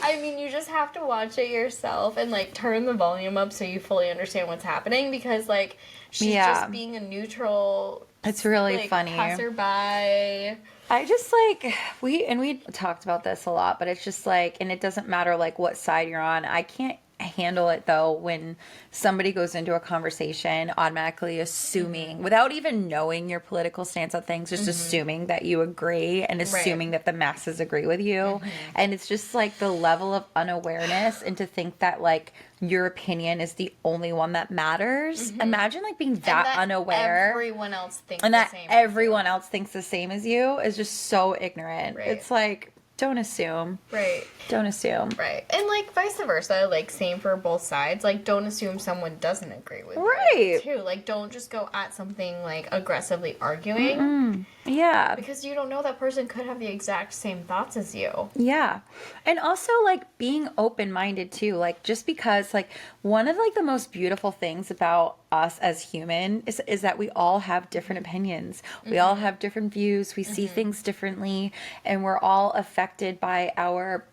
I mean, you just have to watch it yourself and, like, turn the volume up so you fully understand what's happening, because, like, she's just being a neutral, It's really like, funny. passerby. I just like, we talked about this a lot, but it's just like, and it doesn't matter like what side you're on. I can't handle it though when somebody goes into a conversation automatically assuming, without even knowing your political stance on things, just assuming that you agree and assuming that the masses agree with you. And it's just like the level of unawareness, and to think that like your opinion is the only one that matters. Imagine like being that unaware. Everyone else thinks And the that same. everyone else thinks the same as you is just so ignorant. Right. It's like, don't assume. Right. Don't assume. Right. And, like, vice versa, like, same for both sides. Like, don't assume someone doesn't agree with Right. you, too. Like, don't just go at something, like, aggressively arguing. Yeah. Because you don't know, that person could have the exact same thoughts as you. Yeah. And also like being open-minded too. Like, just because like one of like the most beautiful things about us as human is that we all have different opinions. We all have different views. We see things differently, and we're all affected by our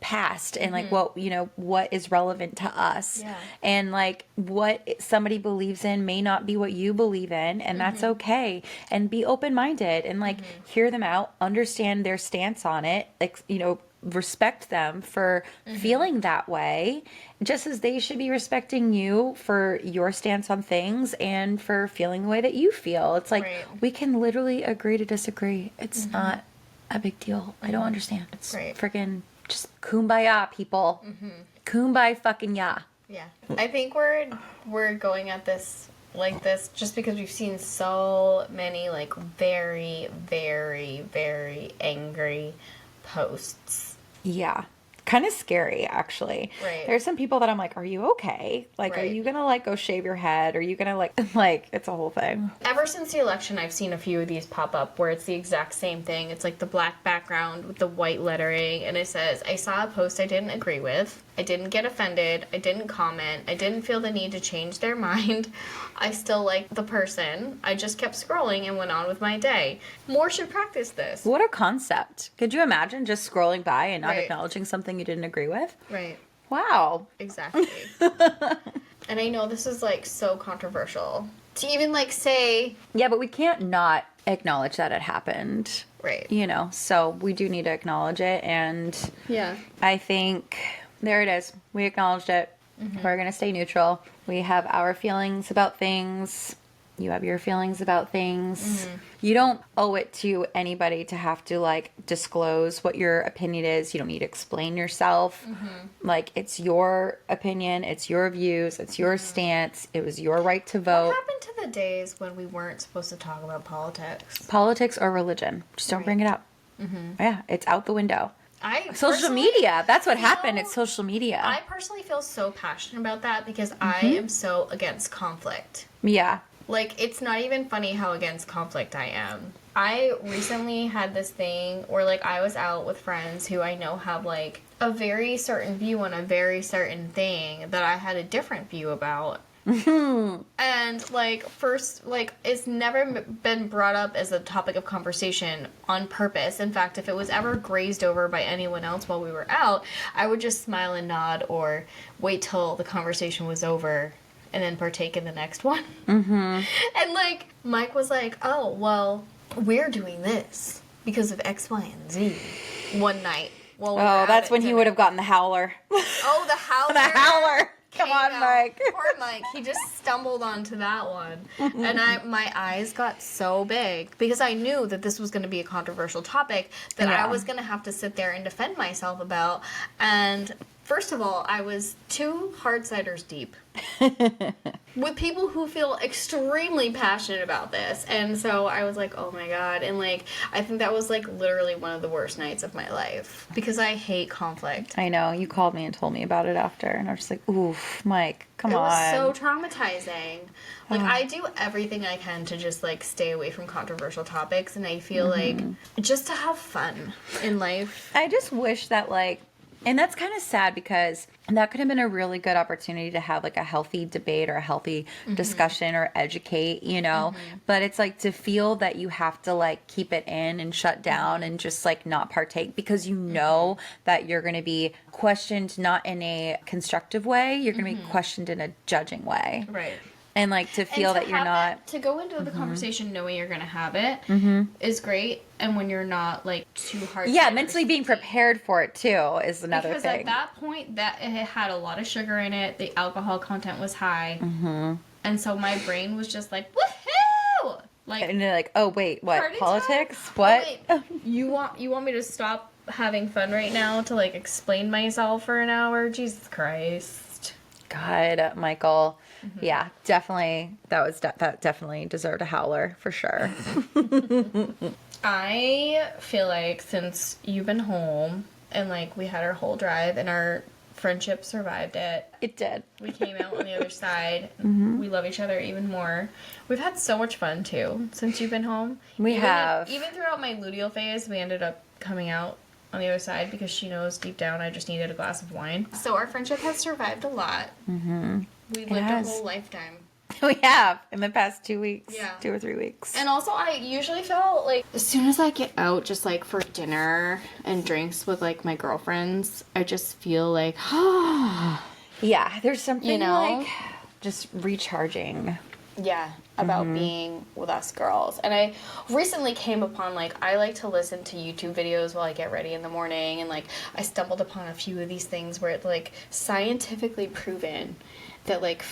past and like what is relevant to us. Yeah. And like what somebody believes in may not be what you believe in, and that's okay. And be open-minded and like hear them out, understand their stance on it, like, respect them for feeling that way, just as they should be respecting you for your stance on things and for feeling the way that you feel. It's like, we can literally agree to disagree. It's not a big deal. I don't understand. It's freaking just kumbaya, people. Kumbaya fucking ya. Yeah. I think we're going at this like this just because we've seen so many, like, very, very, very angry posts. Yeah. Kind of scary, actually. Right. There's some people that I'm like, are you okay? Like, are you gonna like go shave your head? Are you gonna like it's a whole thing. Ever since the election, I've seen a few of these pop up where it's the exact same thing. It's like the black background with the white lettering, and it says, I saw a post I didn't agree with. I didn't get offended. I didn't comment. I didn't feel the need to change their mind. I still like the person. I just kept scrolling and went on with my day. More should practice this. What a concept. Could you imagine just scrolling by and not acknowledging something you didn't agree with? Right. Wow. Exactly. And I know this is, like, so controversial to even, like, say... Yeah, but we can't not acknowledge that it happened. Right. So we do need to acknowledge it, and Yeah. I think there it is. We acknowledged it. We're going to stay neutral. We have our feelings about things. You have your feelings about things. You don't owe it to anybody to have to like disclose what your opinion is. You don't need to explain yourself. Like, it's your opinion, it's your views, it's your stance. It was your right to vote. What happened to the days when we weren't supposed to talk about politics? Politics or religion. Just don't bring it up. Yeah, it's out the window. Social Personally, media. That's what happened. It's social media. I personally feel so passionate about that because I am so against conflict. Yeah. Like, it's not even funny how against conflict I am. I recently had this thing where, like, I was out with friends who I know have, like, a very certain view on a very certain thing that I had a different view about. And, like, first, like, it's never been brought up as a topic of conversation on purpose. In fact, if it was ever grazed over by anyone else while we were out, I would just smile and nod or wait till the conversation was over and then partake in the next one. Mm-hmm. And, like, Mike was like, oh, well, we're doing this because of X, Y, and Z one night. While we were out that's at when he dinner. would have gotten the howler. Oh, the howler. The howler. Come on, out. Mike. Poor Mike. He just stumbled onto that one. And my eyes got so big because I knew that this was going to be a controversial topic that I was going to have to sit there and defend myself about. And first of all, I was 2 hard ciders deep with people who feel extremely passionate about this. And so I was like, oh my God. And, like, I think that was, like, literally one of the worst nights of my life because I hate conflict. I know. You called me and told me about it after. And I was just like, oof, Mike, come on. It was so traumatizing. Like, I do everything I can to just, like, stay away from controversial topics. And I feel like just to have fun in life. I just wish that, like, and that's kind of sad because that could have been a really good opportunity to have, like, a healthy debate or a healthy discussion or educate, you know? But it's like to feel that you have to, like, keep it in and shut down and just, like, not partake because you know that you're going to be questioned not in a constructive way. You're going to be questioned in a judging way. Right. And, like, to feel that you're not... To go into the conversation knowing you're going to have it is great. And when you're not, like, too hard. Yeah, mentally being prepared for it, too, is another because thing. Because at that point, that it had a lot of sugar in it. The alcohol content was high. And so my brain was just like, woohoo! Like, and you're like, oh, wait, what? party Politics? time? What? Oh, wait. You want me to stop having fun right now to, like, explain myself for an hour? Jesus Christ. God, Michael. Yeah, definitely. That definitely deserved a howler for sure. I feel like since you've been home and, like, we had our whole drive and our friendship survived it. It did. We came out on the other side. We love each other even more. We've had so much fun too since you've been home. We have. Even throughout my luteal phase, we ended up coming out on the other side because she knows deep down I just needed a glass of wine. So our friendship has survived a lot. We lived a whole lifetime. We have in the past 2 weeks. Yeah. 2 or 3 weeks. And also I usually feel like as soon as I get out just, like, for dinner and drinks with, like, my girlfriends, I just feel like, yeah, there's something, you know, like, just recharging. Yeah, about being with us girls. And I recently came upon, like, I like to listen to YouTube videos while I get ready in the morning, and, like, I stumbled upon a few of these things where it's, like, scientifically proven that, like,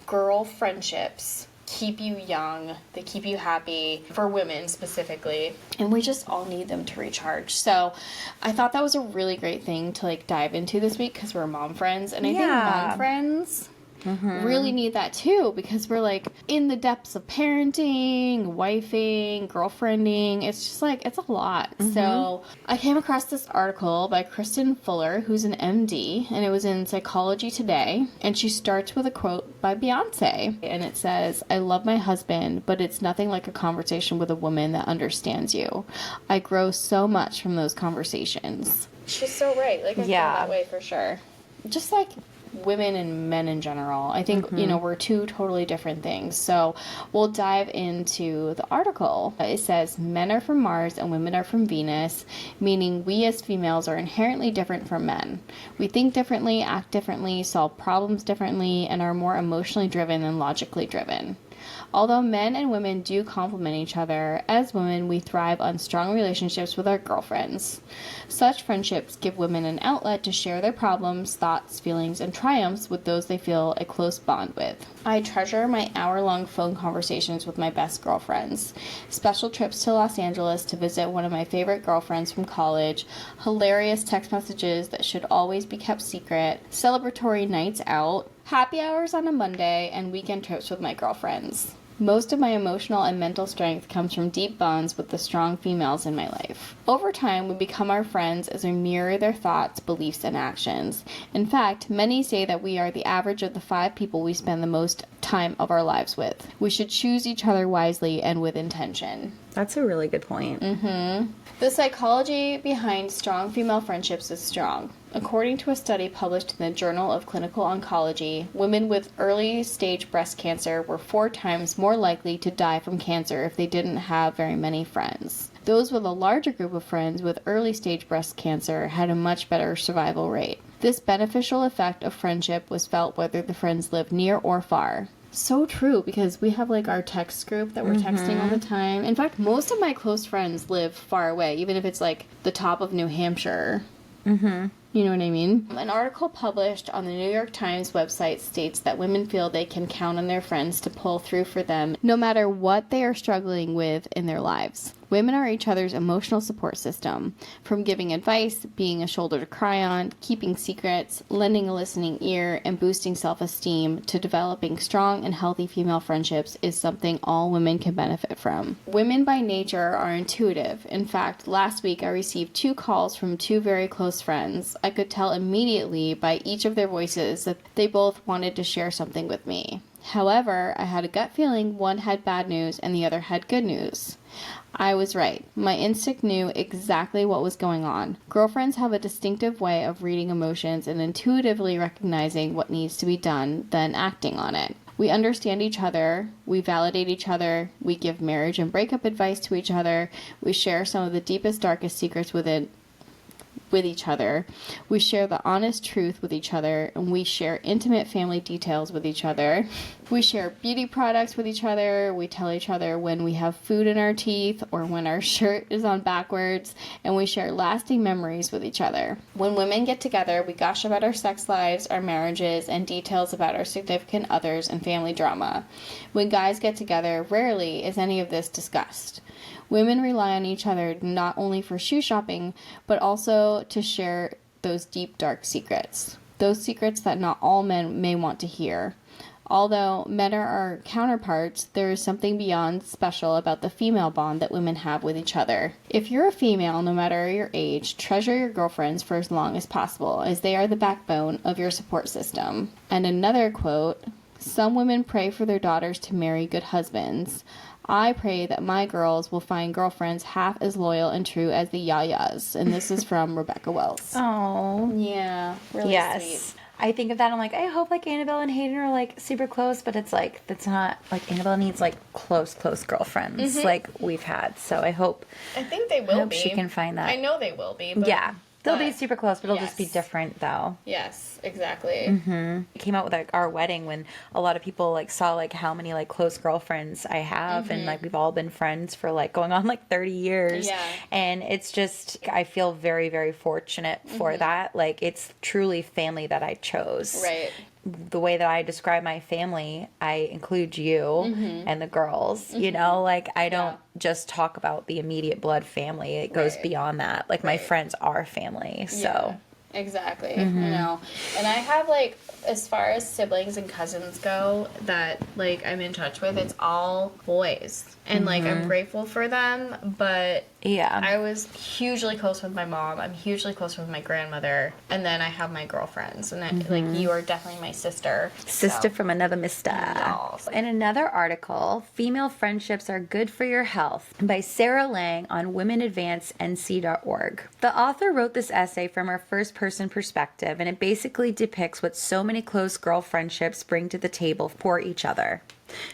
girl friendships keep you young, they keep you happy, for women specifically, and we just all need them to recharge. So I thought that was a really great thing to, like, dive into this week because we're mom friends, and I think mom friends really need that too because we're, like, in the depths of parenting, wifing, girlfriending. It's just, like, it's a lot. So I came across this article by Kristen Fuller, who's an MD, and it was in Psychology Today, and she starts with a quote by Beyonce, and it says, "I love my husband, but it's nothing like a conversation with a woman that understands you. I grow so much from those conversations." She's so right. Like, I feel that way for sure. Just, like, women and men in general. I think, you know, we're 2 totally different things. So we'll dive into the article. It says, men are from Mars and women are from Venus, meaning we as females are inherently different from men. We think differently, act differently, solve problems differently, and are more emotionally driven than logically driven. Although men and women do complement each other, as women we thrive on strong relationships with our girlfriends. Such friendships give women an outlet to share their problems, thoughts, feelings, and triumphs with those they feel a close bond with. I treasure my hour-long phone conversations with my best girlfriends, special trips to Los Angeles to visit one of my favorite girlfriends from college, hilarious text messages that should always be kept secret, celebratory nights out, happy hours on a Monday, and weekend trips with my girlfriends. Most of my emotional and mental strength comes from deep bonds with the strong females in my life. Over time, we become our friends as we mirror their thoughts, beliefs, and actions. In fact, many say that we are the average of the 5 people we spend the most time of our lives with. We should choose each other wisely and with intention. That's a really good point. The psychology behind strong female friendships is strong. According to a study published in the Journal of Clinical Oncology, women with early-stage breast cancer were 4 times more likely to die from cancer if they didn't have very many friends. Those with a larger group of friends with early-stage breast cancer had a much better survival rate. This beneficial effect of friendship was felt whether the friends lived near or far. So true, because we have like our text group that we're texting all the time. In fact, most of my close friends live far away, even if it's like the top of New Hampshire. You know what I mean? An article published on the New York Times website states that women feel they can count on their friends to pull through for them no matter what they are struggling with in their lives. Women are each other's emotional support system, from giving advice, being a shoulder to cry on, keeping secrets, lending a listening ear, and boosting self-esteem to developing strong and healthy female friendships is something all women can benefit from. Women by nature are intuitive. In fact, last week I received 2 calls from 2 very close friends. I could tell immediately by each of their voices that they both wanted to share something with me. However, I had a gut feeling one had bad news and the other had good news. I was right. My instinct knew exactly what was going on. Girlfriends have a distinctive way of reading emotions and intuitively recognizing what needs to be done, then acting on it. We understand each other, we validate each other, we give marriage and breakup advice to each other, we share some of the deepest, darkest secrets with each other. We share the honest truth with each other, and we share intimate family details with each other. We share beauty products with each other. We tell each other when we have food in our teeth or when our shirt is on backwards, and we share lasting memories with each other. When women get together, we gush about our sex lives, our marriages, and details about our significant others and family drama. When guys get together, rarely is any of this discussed. Women rely on each other not only for shoe shopping, but also to share those deep, dark secrets. Those secrets that not all men may want to hear. Although men are our counterparts, there is something beyond special about the female bond that women have with each other. If you're a female, no matter your age, treasure your girlfriends for as long as possible, as they are the backbone of your support system. And another quote, "Some women pray for their daughters to marry good husbands. I pray that my girls will find girlfriends half as loyal and true as the Yayas." And this is from Rebecca Wells. Oh. Yeah, really Yes. sweet. I think of that. I'm like, I hope like Annabelle and Hayden are like super close, but it's like, that's not like Annabelle needs like close girlfriends like we've had. So I hope I think they I will hope be. she can find that. I know they will be. But, Yeah. They'll be but- super close, but it'll just be yes. different though. Yes, exactly. It came out with like our wedding when a lot of people like saw like how many like close girlfriends I have, and like we've all been friends for like going on like 30 years. Yeah. And it's just, I feel very, very fortunate for that. Like it's truly family that I chose. Right. The way that I describe my family, I include you and the girls, you know, like I don't just talk about the immediate blood family. It goes Right. beyond that. Like my Right. friends are family. So Yeah, exactly. You know, and I have like, as far as siblings and cousins go, that like I'm in touch with, it's all boys, and like I'm grateful for them. But yeah. I was hugely close with my mom. I'm hugely close with my grandmother, and then I have my girlfriends, and I, like you are definitely my sister. Sister so. from another mister. Yes. In another article, Female Friendships Are Good for Your Health by Sarah Lang on womenadvancenc.org. The author wrote this essay from her first person perspective, and it basically depicts what so many close girl friendships bring to the table for each other.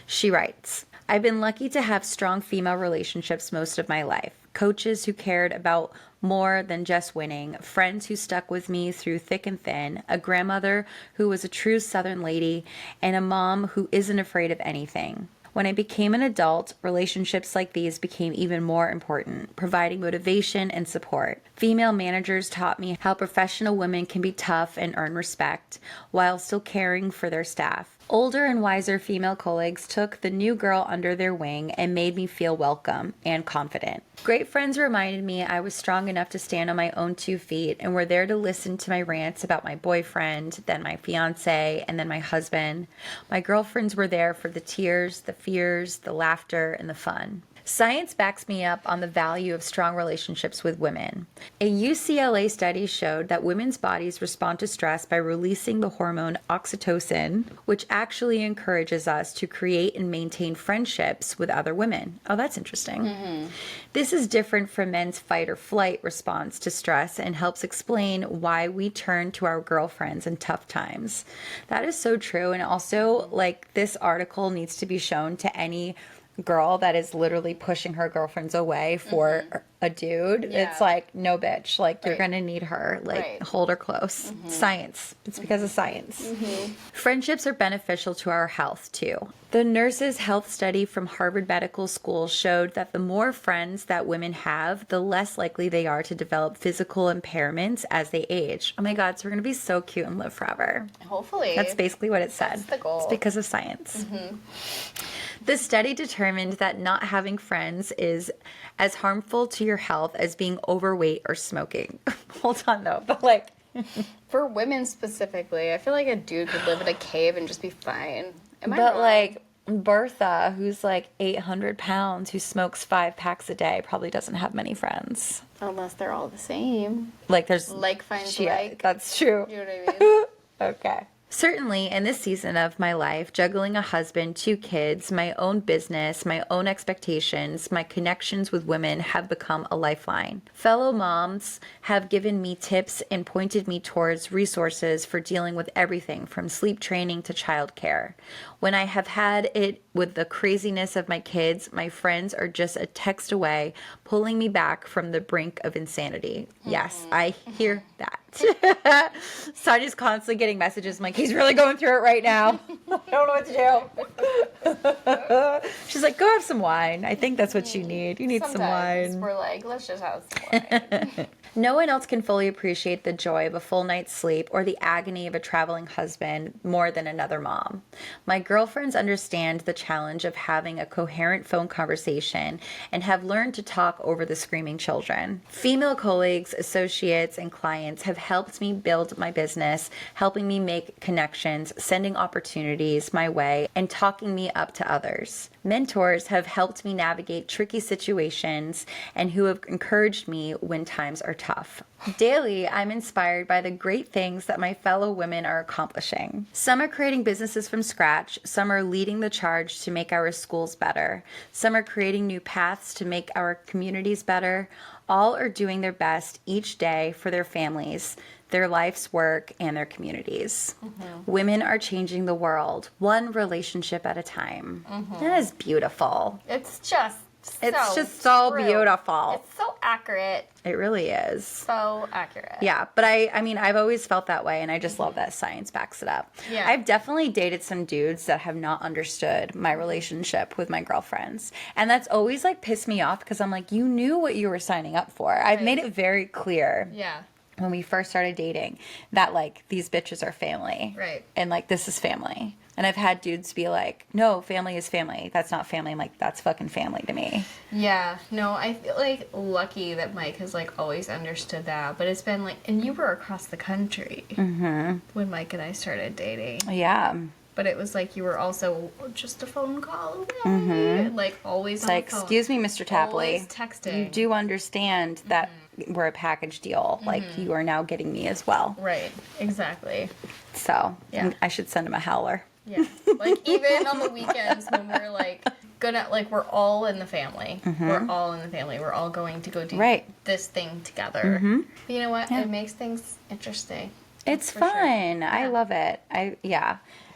She writes, "I've been lucky to have strong female relationships most of my life. Coaches who cared about more than just winning, friends who stuck with me through thick and thin, a grandmother who was a true Southern lady, and a mom who isn't afraid of anything. When I became an adult, relationships like these became even more important, providing motivation and support. Female managers taught me how professional women can be tough and earn respect while still caring for their staff. Older and wiser female colleagues took the new girl under their wing and made me feel welcome and confident. Great friends reminded me I was strong enough to stand on my own 2 feet and were there to listen to my rants about my boyfriend, then my fiance, and then my husband. My girlfriends were there for the tears, the fears, the laughter, and the fun. Science backs me up on the value of strong relationships with women. A UCLA study showed that women's bodies respond to stress by releasing the hormone oxytocin, which actually encourages us to create and maintain friendships with other women. Oh, that's interesting. This is different from men's fight or flight response to stress and helps explain why we turn to our girlfriends in tough times. That is so true. And also, like, this article needs to be shown to any girl that is literally pushing her girlfriends away for a dude. Yeah. It's like, no, bitch, like, you're gonna need her, like, hold her close. Science. It's because of science. Friendships are beneficial to our health too. The nurses' health study from Harvard Medical School showed that the more friends that women have, the less likely they are to develop physical impairments as they age. Oh my God, so we're gonna be so cute and live forever. Hopefully. That's basically what it said. That's the goal. It's because of science. The study determined that not having friends is as harmful to your health as being overweight or smoking. Hold on though, but like, For women specifically, I feel like a dude could live in a cave and just be fine. Am I but wrong? like Bertha, who's like 800 pounds, who smokes 5 packs a day, probably doesn't have many friends. Unless they're all the same. Like there's Like finds yeah, like. that's true. You know what I mean? Okay. Certainly, in this season of my life, juggling a husband, 2 kids, my own business, my own expectations, my connections with women have become a lifeline. Fellow moms have given me tips and pointed me towards resources for dealing with everything from sleep training to childcare. When I have had it with the craziness of my kids, my friends are just a text away, pulling me back from the brink of insanity. Yes, I hear that. Sonia's constantly getting messages. I'm like, he's really going through it right now. I don't know what to do. She's like, go have some wine. I think that's what you need. You need some Sometimes wine. we're like, let's just have some wine. No one else can fully appreciate the joy of a full night's sleep or the agony of a traveling husband more than another mom. My girlfriends understand the challenge of having a coherent phone conversation and have learned to talk over the screaming children. Female colleagues, associates, and clients have helped me build my business, helping me make connections, sending opportunities my way, and talking me up to others. Mentors have helped me navigate tricky situations and who have encouraged me when times are tough. Daily, I'm inspired by the great things that my fellow women are accomplishing. Some are creating businesses from scratch. Some are leading the charge to make our schools better. Some are creating new paths to make our communities better. All are doing their best each day for their families, their life's work, and their communities. Women are changing the world, one relationship at a time. That is beautiful. It's just It's just so true. beautiful. It's so accurate. It really is. So accurate. Yeah, but I mean, I've always felt that way, and I just love that science backs it up. Yeah. I've definitely dated some dudes that have not understood my relationship with my girlfriends, and that's always like pissed me off because I'm like, you knew what you were signing up for. I've made it very clear. Yeah. When we first started dating that like these bitches are family. Right. And like this is family. And I've had dudes be like, no, family is family. That's not family. I'm like, that's fucking family to me. Yeah. No, I feel like lucky that Mike has like always understood that. But it's been like, and you were across the country when Mike and I started dating. Yeah. But it was like you were also just a phone call away. Like always It's on like, the phone. excuse me, Mr. Tapley. Always texting. You do understand that we're a package deal. Like you are now getting me as well. Right. Exactly. So Yeah. I should send him a howler. Yeah. Like even on the weekends when we're like gonna like we're all in the family. We're all in the family. We're all going to go do this thing together. But you know what? It makes things interesting. It's For sure. fun. I Yeah. love it.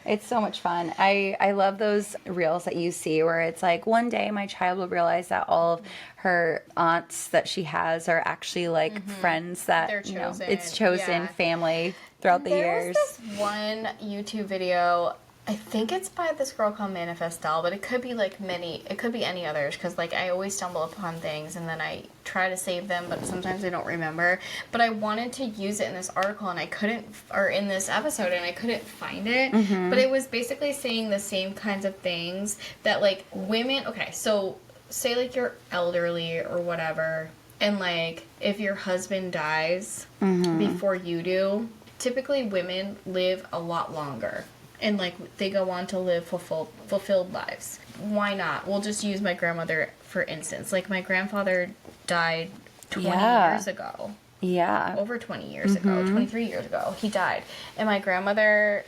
It's so much fun. I love those reels that you see where it's like one day my child will realize that all of her aunts that she has are actually like friends that They're you know, chosen. it's chosen Yeah. family throughout the There years. was this one YouTube video. I think it's by this girl called Manifest Doll, but it could be like it could be any others, because like I always stumble upon things and then I try to save them, but sometimes I don't remember. But I wanted to use it in this article and I couldn't, or in this episode, and I couldn't find it. But it was basically saying the same kinds of things that like women, okay, so say like you're elderly or whatever, and like if your husband dies before you do, typically women live a lot longer. And, like, they go on to live fulfilled lives. Why not? We'll just use my grandmother, for instance. Like, my grandfather died 20 years ago. Yeah. Over 20 years ago. 23 years ago. He died. And my grandmother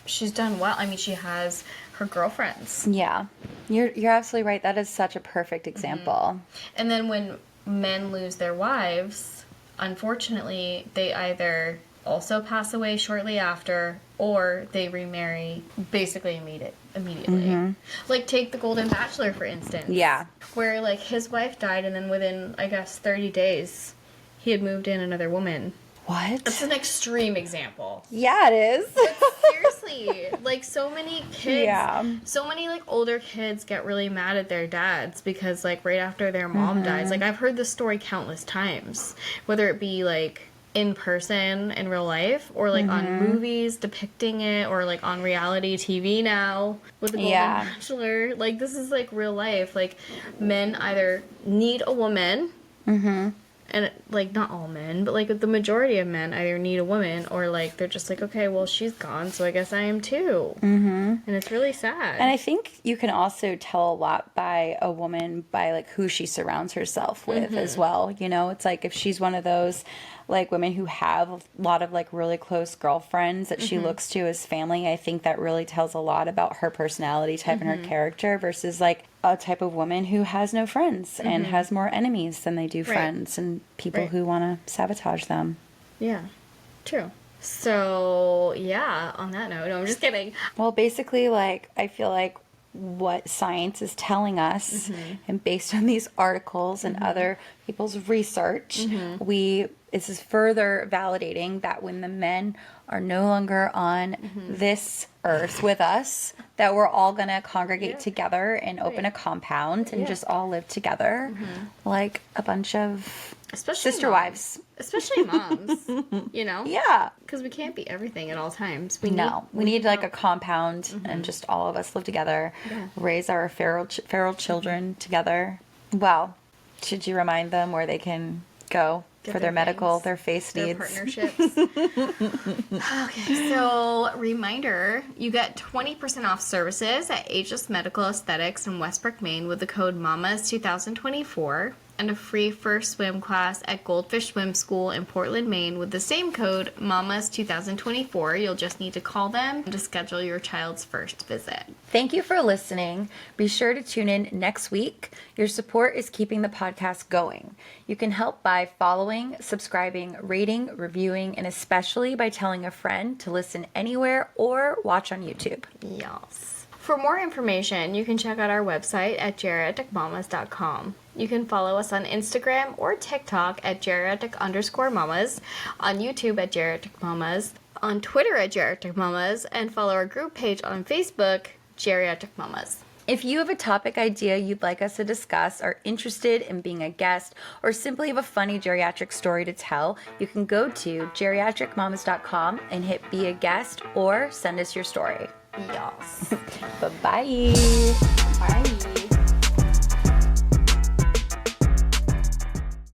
she's done well. I mean, she has her girlfriends. Yeah. You're absolutely right. That is such a perfect example. And then when men lose their wives, unfortunately, they either also pass away shortly after, or they remarry basically immediately. Like, take The Golden Bachelor, for instance. Yeah. Where, like, his wife died, and then within, I guess, 30 days, he had moved in another woman. What? That's an extreme example. Yeah, it is. But seriously, like, so many kids, so many, like, older kids get really mad at their dads because, like, right after their mom dies. Like, I've heard this story countless times. Whether it be, like, in person in real life, or like on movies depicting it, or like on reality TV now with the Golden Bachelor. Like, this is like real life. Like, men either need a woman, and like not all men, but like the majority of men either need a woman, or like they're just like, okay, well, she's gone, so I guess I am too. And it's really sad. And I think you can also tell a lot by a woman by like who she surrounds herself with as well. You know, it's like if she's one of those like women who have a lot of like really close girlfriends that she looks to as family, I think that really tells a lot about her personality type and her character, versus like a type of woman who has no friends and has more enemies than they do friends, and people who want to sabotage them. Yeah, true. So, yeah, on that note, no, I'm just kidding. Well, basically, like, I feel like what science is telling us, and based on these articles and other people's research, this is further validating that when the men are no longer on this earth with us, that we're all going to congregate together and open a compound and just all live together like a bunch of sister wives. Especially moms, you know? Yeah. Because we can't be everything at all times. We need like a compound and just all of us live together, raise our feral children together. Well, should you remind them where they can go for their medical, their face needs? Partnerships. Okay, so reminder, you get 20% off services at Aegis Medical Aesthetics in Westbrook, Maine with the code MAMAS2024, and a free first swim class at Goldfish Swim School in Portland, Maine with the same code MAMAS2024. You'll just need to call them to schedule your child's first visit. Thank you for listening. Be sure to tune in next week. Your support is keeping the podcast going. You can help by following, subscribing, rating, reviewing, and especially by telling a friend to listen anywhere or watch on YouTube. Yes. For more information, you can check out our website at geriatricmamas.com. You can follow us on Instagram or TikTok at geriatric_mamas, on YouTube at Geriatric Mamas, on Twitter at Geriatric Mamas, and follow our group page on Facebook, Geriatric Mamas. If you have a topic idea you'd like us to discuss, are interested in being a guest, or simply have a funny geriatric story to tell, you can go to geriatricmamas.com and hit be a guest or send us your story. Yes. Bye-bye. Bye.